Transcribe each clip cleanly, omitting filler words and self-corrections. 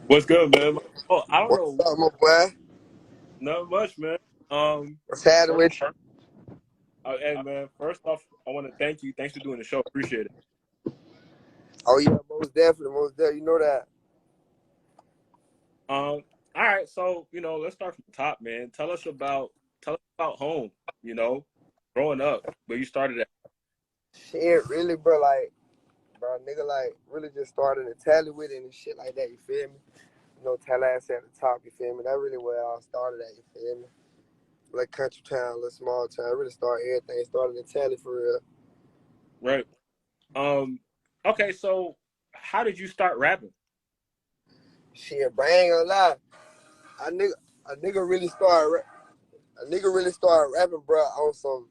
What's good, man? Oh, I don't What's know. up, my boy? Not much, man. Um, What's happening first, with you? hey, man. First off, I want to thank you. Thanks for doing the show. Appreciate it. Oh yeah, most definitely, most definitely. You know that. All right. So let's start from the top, man. Tell us about home. You know, growing up, where you started at. Shit, really, bro. Like, bro, nigga, like, really just started to tally with it and shit like that. You feel me? You know, Tallahassee at the top. You feel me? That really where I started at. You feel me? Like country town, little small town. Really started everything. Started in tally for real. Right. Um. Okay. So, how did you start rapping? Shit, bro, I ain't gonna lie. A nigga, a nigga really started. A nigga really started rapping, bro, on some.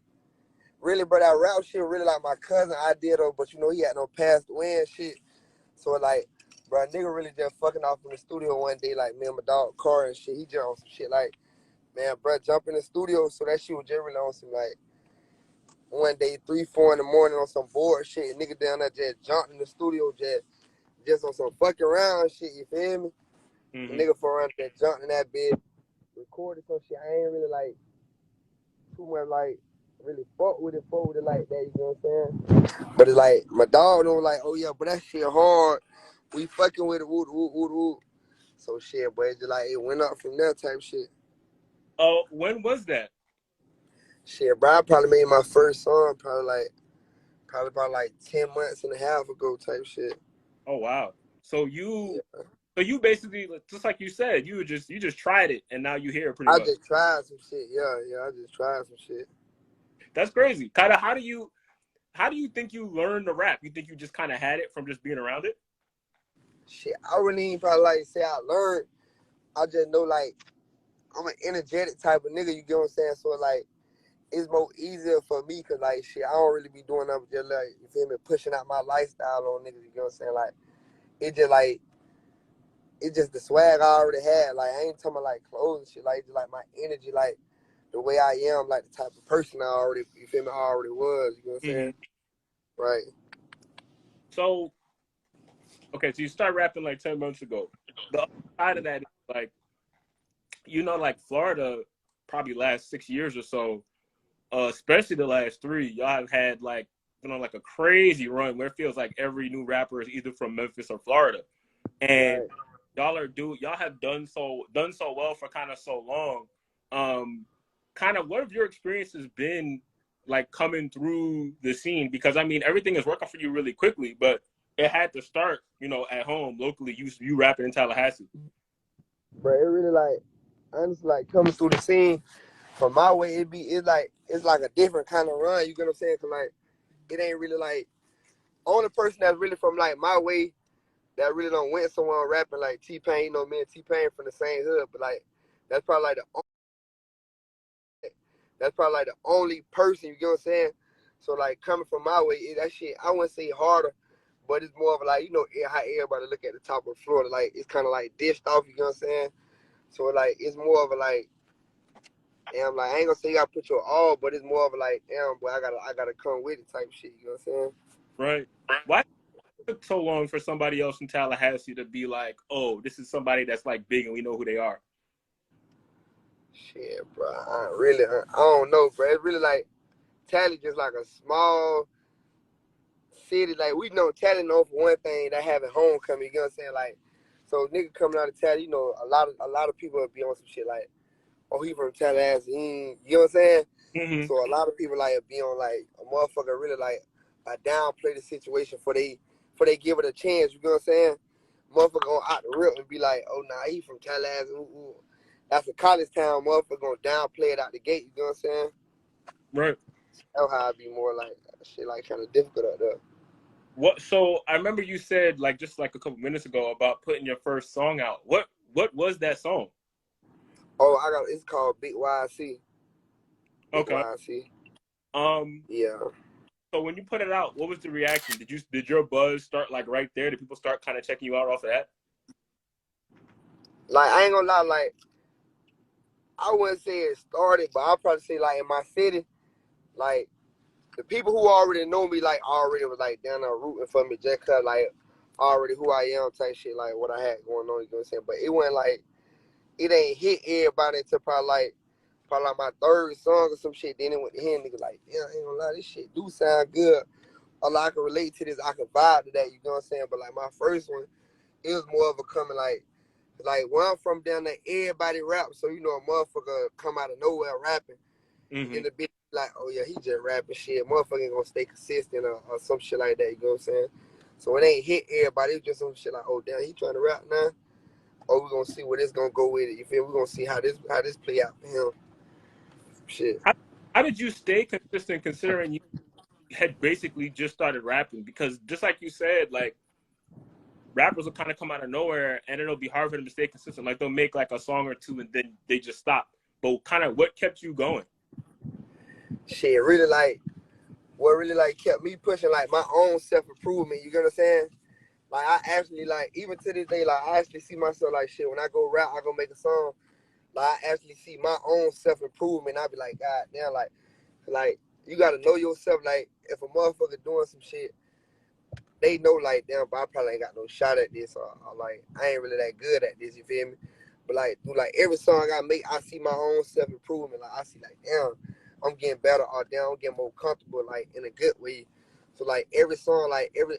Really, bro, that rap shit really like my cousin I did though, but you know he had no passed away and shit. So like, bro, nigga really just fucking off in the studio one day, like me and my dog car and shit. He just on some shit like, man, bro, jump in the studio. So that shit was just really on some like one day, 3, 4 in the morning on some bored shit. Nigga down there just jumped in the studio, just on some fucking around shit. You feel me? The Mm-hmm. nigga for around just jumped in that bed, recorded some shit. I ain't really like too much like really fuck with it like that. You know what I'm saying? But it's like my dog know like, oh yeah, but that shit hard. We fucking with it, woot woot woot woot. So shit, but it just like it went up from that type shit. Oh, when was that? Shit, bro, I probably made my first song probably about like 10 months and a half ago type shit. Oh, wow. So you, Yeah. so you basically, just like you said, you just tried it, and now you here pretty I much. just tried some shit. Yeah, yeah, I just tried some shit. That's crazy. Kind of, how do you think you learned to rap? You think you just kind of had it from just being around it? Shit, I really ain't probably like say I learned. I just know like I'm an energetic type of nigga, you get what I'm saying? So like it's more easier for me because like shit, I don't really be doing nothing just like you feel me, pushing out my lifestyle on niggas, you get what I'm saying? Like it just like it's just the swag I already had. Like I ain't talking about like clothes and shit, like just like my energy, like the way I am, like the type of person I already you feel me, I already was, you know what I'm saying? Hmm. Right. So, okay, so you start rapping like 10 months ago. The other side of that is like, like Florida, probably last 6 years or so, especially the last three, y'all have had like been on like a crazy run where it feels like every new rapper is either from Memphis or Florida, and Right. y'all have done so well for kind of so long. Um, Kind of what have your experiences been like coming through the scene? Because I mean everything is working for you really quickly, but it had to start, at home locally. You rapping in Tallahassee. But it really like honestly like coming through the scene from my way, it's like a different kind of run, you get what I'm saying? Cause like it ain't really like only person that's really from like my way that really don't went somewhere rapping like T Pain, you know, me and T Pain from the same hood, but like that's probably like the only person, you get what I'm saying? So like coming from my way, that shit I wouldn't say harder, but it's more of like, you know, how everybody look at the top of Florida, like it's kinda like dished off, you get what I'm saying? So like it's more of a like damn, like I ain't gonna say you gotta put your all, but it's more of a like, damn boy, I gotta come with it type shit, you know what I'm saying? Right? Why took so long for somebody else in Tallahassee to be like, oh, this is somebody that's like big and we know who they are? Shit, bro. I don't know, bro. It's really like Tally just like a small city. Like we know Tally known for one thing, that having homecoming. You know what I'm saying? Like, so nigga coming out of Tally, you know, a lot of people would be on some shit like, oh, he from Tallahassee. You know what I'm saying? Mm-hmm. So a lot of people like be on like a motherfucker really like downplay the situation for they give it a chance. You know what I'm saying? Motherfucker gonna out the rip and be like, oh nah, he from Tallahassee. Ooh, ooh. That's a college town. Motherfucker gonna downplay it out the gate. You know what I'm saying? Right. That's how I be more like shit, like kind of difficult out there. What? So I remember you said like just like a couple minutes ago about putting your first song out. What was that song? Oh, I got it's called Big YC. Big Okay. YC. Um. Yeah. So when you put it out, what was the reaction? Did your buzz start like right there? Did people start kind of checking you out off of that? Like I ain't gonna lie, like I wouldn't say it started, but I'll probably say like in my city, like the people who already know me, like already was like down there rooting for me just cause like already who I am type shit, like what I had going on, you know what I'm saying? But it wasn't like, it ain't hit everybody until probably like my third song or some shit. Then it went to him, nigga, like, yeah, I ain't gonna lie, this shit do sound good. A lot I can relate to this, I can vibe to that, you know what I'm saying? But like my first one, it was more of a coming like where I'm from down there, everybody rap. So you know a motherfucker come out of nowhere rapping Mm-hmm. in the bit like, oh yeah, he just rapping shit. Motherfucker ain't gonna stay consistent or some shit like that, you know what I'm saying? So it ain't hit everybody, it's just some shit like, oh damn, he trying to rap now. Oh, we gonna see where this gonna go with it. You feel me? We gonna see how this play out for him. Shit. How, how did you stay consistent considering you had basically just started rapping? Because just like you said, like rappers will kind of come out of nowhere and it'll be hard for them to stay consistent. Like they'll make like a song or two and then they just stop. But kind of what kept you going? Shit, really like what really like kept me pushing like my own self improvement. You get what I'm saying? Like I actually like even to this day, like I actually see myself like shit. When I go rap, I go make a song. Like I actually see my own self improvement. I be like, God damn, like you gotta know yourself. Like if a motherfucker doing some shit, they know like damn, but I probably ain't got no shot at this, or like I ain't really that good at this. You feel me? But like through like every song I make, I see my own self improvement. Like I see like damn, I'm getting better, or damn, I'm getting more comfortable, like in a good way. So like every song, like every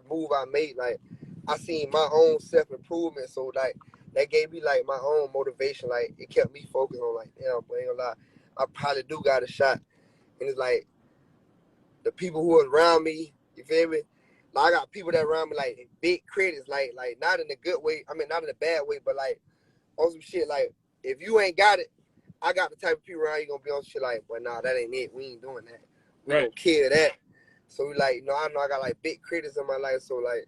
move I made, like I seen my own self improvement. So like that gave me like my own motivation. Like it kept me focused on like damn, but ain't gonna lie, I probably do got a shot. And it's like the people who are around me, you feel me? Like, I got people that around me like big critics, like not in a good way. I mean, not in a bad way, but like on some shit. Like if you ain't got it, I got the type of people around you gonna be on shit like, but nah, that ain't it. We ain't doing that. We Right. gonna kill that. So we like, you know I got like big critics in my life. So like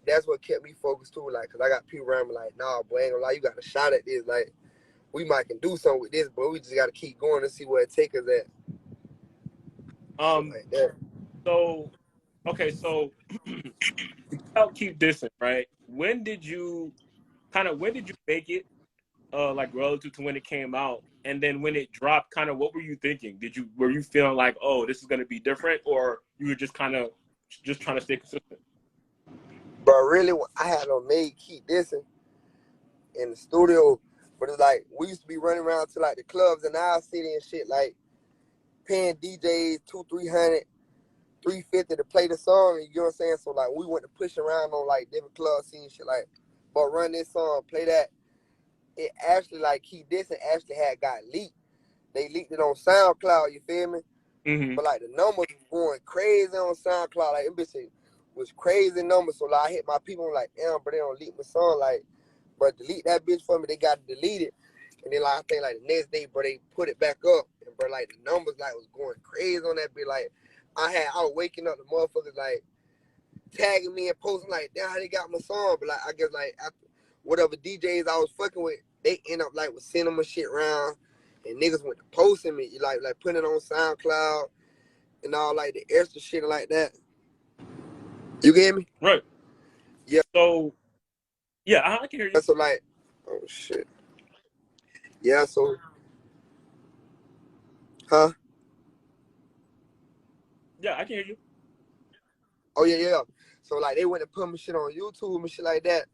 that's what kept me focused too. Like, cause I got people around me like, nah, boy, ain't gonna lie, you got a shot at this. Like we might can do something with this, but we just gotta keep going and see where it take us at. Shit Um. like that. So, okay. So, I'll keep dissing. Right. When did you make it? Like relative to when it came out, and then when it dropped, kind of what were you thinking? Were you feeling like, oh, this is gonna be different, or you were just kind of just trying to stay consistent? But really, I had no maid keep this in the studio. But it's like we used to be running around to like the clubs in our city and shit, like paying DJs 200, 300, 350 to play the song. You know what I'm saying? So like we went to push around on like different club scenes, shit like, but run this song, play that. It actually like Keep This and actually had got leaked. They leaked it on SoundCloud. You feel me? Mm-hmm. But like the numbers was going crazy on SoundCloud. Like them bitches was crazy numbers. So like I hit my people like, damn, but they don't leak my song. Like, but delete that bitch for me. They got to delete it. And then like I think like the next day, bro, they put it back up. And bro, like the numbers like was going crazy on that bitch. Like I was waking up the motherfuckers like tagging me and posting like, damn, how they got my song. But like I guess like after whatever DJs I was fucking with, they end up like with sending my shit around. And niggas went to posting me, like putting it on SoundCloud and all like the extra shit like that. You get me? Right. Yeah. So yeah, I can hear you. So like, oh shit. Yeah. So, huh? Yeah, I can hear you. Oh yeah, yeah. So like they went and put my shit on YouTube and shit like that.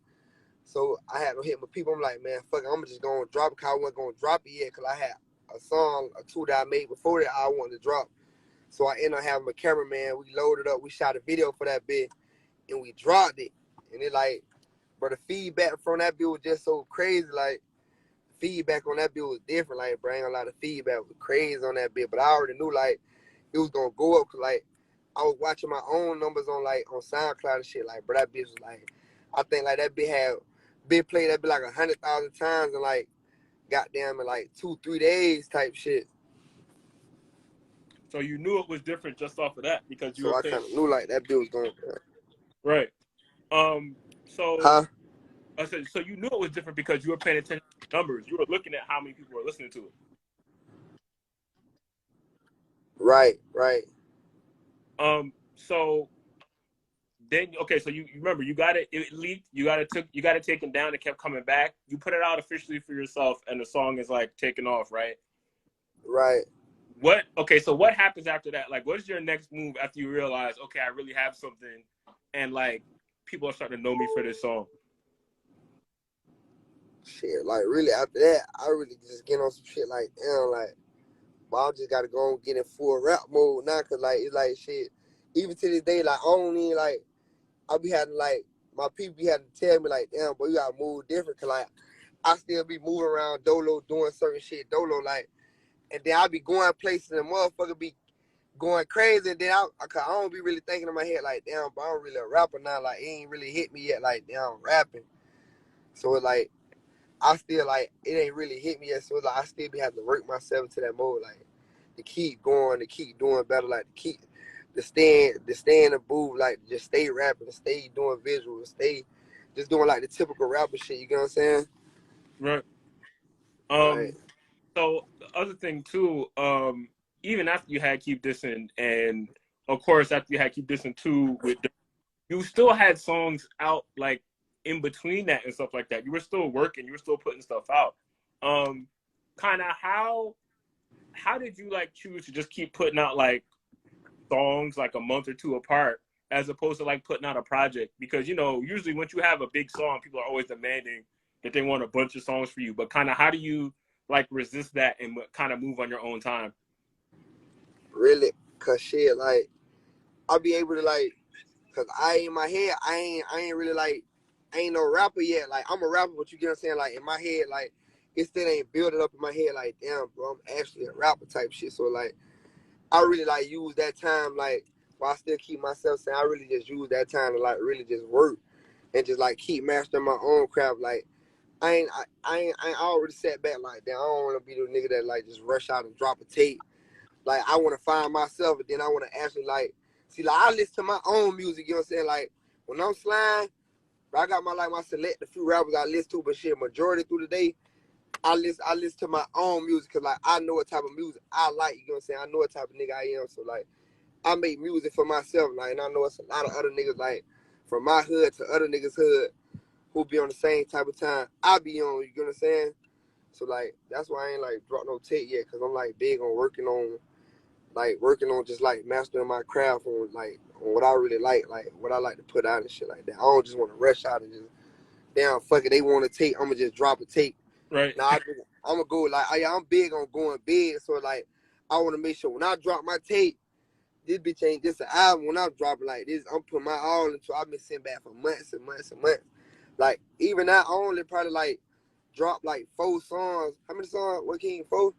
So I had to hit my people. I'm like, man, fuck it, I'm just gonna drop it. Cause I wasn't gonna drop it yet. Cause I had a song or two that I made before that I wanted to drop. So I ended up having a cameraman. We loaded up. We shot a video for that bit, and we dropped it. And it like, but the feedback from that bit was just so crazy. Like feedback on that bit was different. Like, bro, ain't a lot of feedback was crazy on that bit. But I already knew like it was gonna go up. Cause like I was watching my own numbers on like on SoundCloud and shit. Like, bro, that bitch was like, I think like that bit had been played that bit like 100,000 times and like goddamn in like 2-3 days type shit. So you knew it was different just off of that because you So were I paying. kind of knew like that bit was going. Right. So Huh? I said, so you knew it was different because you were paying attention to numbers. You were looking at how many people were listening to it. Right, right, So then, okay, so you remember you got it leaked, you got it taken down. It kept coming back. You put it out officially for yourself, and the song is like taking off, right? right. What? Okay, so what happens after that? Like, what's your next move after you realize, okay, I really have something, and like, people are starting to know me for this song? Shit, like really after that, I really just get on some shit like damn, like, but I just gotta go and get in full rap mode now, cause like it's like shit. Even to this day, like I don't even like. I be having like my people be having to tell me like, damn, boy, you gotta move different, cause like I still be moving around Dolo doing certain shit Dolo like, and then I be going places and motherfucker be going crazy, and then cause I don't be really thinking in my head like, damn, but I'm really a rapper now, like it ain't really hit me yet, like damn, I'm rapping. So it's like I still like it ain't really hit me yet, so it's like I still be having to work myself into that mode, like to keep going, to keep doing better, like to stay in the booth, like just stay rapping, to stay doing visuals, stay just doing like the typical rapper shit. You get what I'm saying? Right. Right. So the other thing too, even after you had Keep Dissing, and of course after you had Keep Dissing too, you still had songs out like in between that and stuff like that. You were still working, you were still putting stuff out. Kind of how did you like choose to just keep putting out like songs like a month or two apart as opposed to like putting out a project? Because usually once you have a big song, people are always demanding that they want a bunch of songs for you. But kind of how do you like resist that and kind of move on your own time? Really, cause shit, like I'll be able to like, cause in my head, I ain't really like, I ain't no rapper yet. Like I'm a rapper, but you get what I'm saying? Like in my head, like it still ain't built up in my head. Like damn, bro, I'm actually a rapper type shit. So like I really like use that time like while I still keep myself saying I really just use that time to like really just work and just like keep mastering my own craft. Like I ain't already sat back like that. I don't want to be the nigga that like just rush out and drop a tape. Like I want to find myself, and then I want to actually like see. Like I listen to my own music. You know what I'm saying? Like when I'm sliding, I got my select a few rappers I listen to, but shit, majority through the day, I listen to my own music because like I know what type of music I like. You know what I'm saying? I know what type of nigga I am. So like I make music for myself. Like and I know it's a lot of other niggas like from my hood to other niggas hood who be on the same type of time I be on. You know what I'm saying? So like that's why I ain't like drop no tape yet, cause I'm like big on working on just like mastering my craft on like on what I really like what I like to put out and shit like that. I don't just want to rush out and just damn fuck it. They want to take, I'm gonna just drop a tape. Right. Now I'm gonna go like I'm big on going big, so like I want to make sure when I drop my tape, this bitch ain't just an album. When I'm dropping like this, I'm putting my all into. I've been sitting back for months and months and months. Like even now, I only probably like drop like 4 songs. How many songs? What came 4?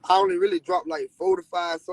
I only really dropped like 4 to 5 songs.